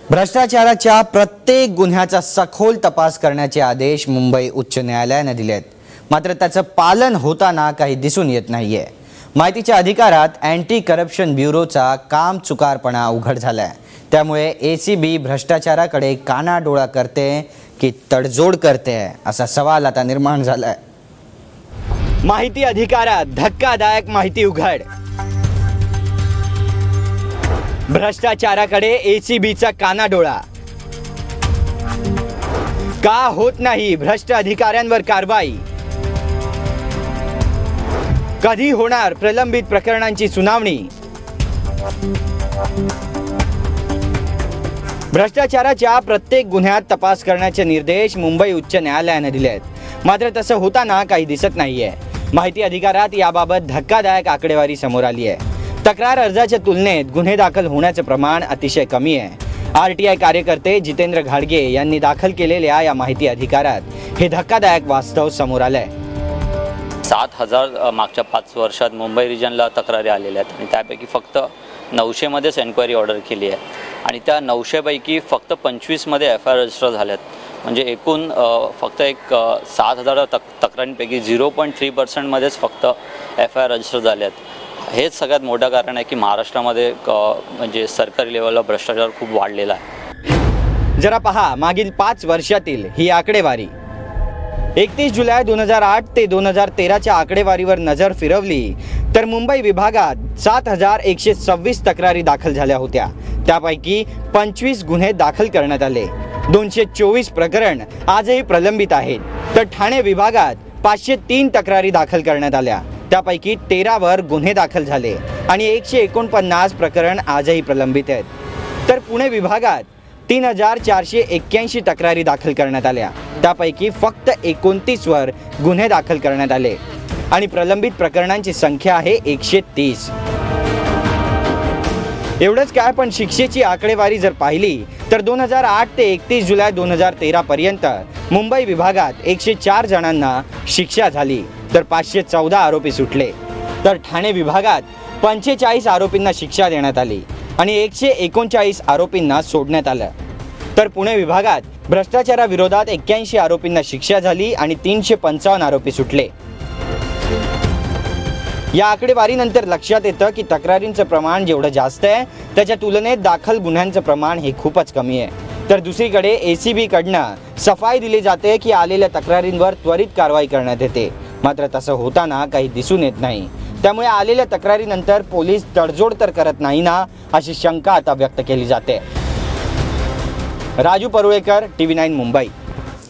भ्रष्टाचाराच्या प्रत्येक गुन्ह्याचा सखोल तपास करण्याचे आदेश मुंबई उच्च न्यायालयाने दिलेत. मात्र त्याचं पालन होताना काही दिसून येत नाहीये. माहितीच्या अधिकारात अँटी करप्शन ब्युरोचा काम चुकारपणा उघड झालाय. त्यामुळे एसीबी भ्रष्टाचाराकडे कानाडोळा करते की तडजोड करते असा सवाल आता निर्माण झालाय. माहिती अधिकारात धक्कादायक माहिती उघड. भ्रष्टाचाराकडे एसीबीचा कानाडोळा. का होत नाही भ्रष्ट अधिकाऱ्यांवर कारवाई? कधी होणार प्रलंबित प्रकरणांची सुनावणी? भ्रष्टाचाराच्या प्रत्येक गुन्ह्यात तपास करण्याचे निर्देश मुंबई उच्च न्यायालयाने दिले आहेत. मात्र तसं होताना काही दिसत नाहीये. माहिती अधिकारात याबाबत धक्कादायक आकडेवारी समोर आली आहे. तक्रार अर्जाच्या तुलनेत गुन्हे दाखल होण्याचे प्रमाण अतिशय कमी आहे. आरटीआय कार्यकर्ते जितेंद्र घाडगे यांनी दाखल केलेल्या या माहिती अधिकारात हे धक्कादायक वास्तव समोर आलंय. 7,000 मागच्या 5 वर्षात मुंबई रिजनला तक्रारी आलेल्या आहेत आणि त्यापैकी फक्त 900 मध्येच एन्क्वायरी ऑर्डर केली आहे आणि त्या 900 पैकी फक्त 25 मध्ये एफ-आय-आर रजिस्टर झाल्यात. म्हणजे एकूण फक्त 7,000 तक्रारींपैकी 0.3% मध्येच फक्त एफ-आय-आर रजिस्टर झाले आहेत. हेच सगळ्यात मोठं कारण आहे की महाराष्ट्रामध्ये म्हणजे सरकारी लेवलला भ्रष्टाचार खूप वाढलेला आहे. जरा पहा मागील 5 वर्षातील ही आकडेवारी. 31 जुलै 2008 ते 2013च्या आकडेवारीवर नजर फिरवली तर मुंबई विभागात 7,126 तक्रारी दाखल झाल्या होत्या. त्यापैकी 25 गुन्हे दाखल करण्यात आले. 224 प्रकरण आजही प्रलंबित आहेत. तर ठाणे विभागात 503 तक्रारी दाखल करण्यात आल्या. त्यापैकी 13 वर गुन्हे दाखल झाले आणि 149 प्रकरण आजही प्रलंबित आहेत. तर पुणे विभागात 3,481 तक्रारी दाखल करण्यात आल्या. त्यापैकी फक्त 29 वर गुन्हे दाखल करण्यात आले आणि प्रलंबित प्रकरणांची संख्या आहे 130. एवढंच काय, पण शिक्षेची आकडेवारी जर पाहिली तर 2008 ते 31 जुलै 2013 पर्यंत मुंबई विभागात 104 जणांना शिक्षा झाली तर 514 आरोपी सुटले. तर ठाणे विभागात 45 आरोपींना शिक्षा देण्यात आली आणि 139 आरोपींना सोडण्यात आलं. तर पुणे विभागात भ्रष्टाचाराविरोधात 81 आरोपींना शिक्षा झाली आणि 355 आरोपी सुटले. या आकडेवारीनंतर लक्षात येतं की तक्रारींचं प्रमाण जेवढं जास्त आहे त्याच्या तुलनेत दाखल गुन्ह्यांचं प्रमाण हे खूपच कमी आहे. तर दुसरीकडे एसीबी कडनं सफाई दिली जाते की आलेल्या तक्रारींवर त्वरित कारवाई करण्यात येते. मात्र तसं होताना काही दिसून येत नाही. त्यामुळे आलेल्या तक्रारीनंतर पोलीस तडजोड तर करत नाही ना, अशी शंका आता व्यक्त केली जाते. राजू परुळेकर, TV9 मुंबई.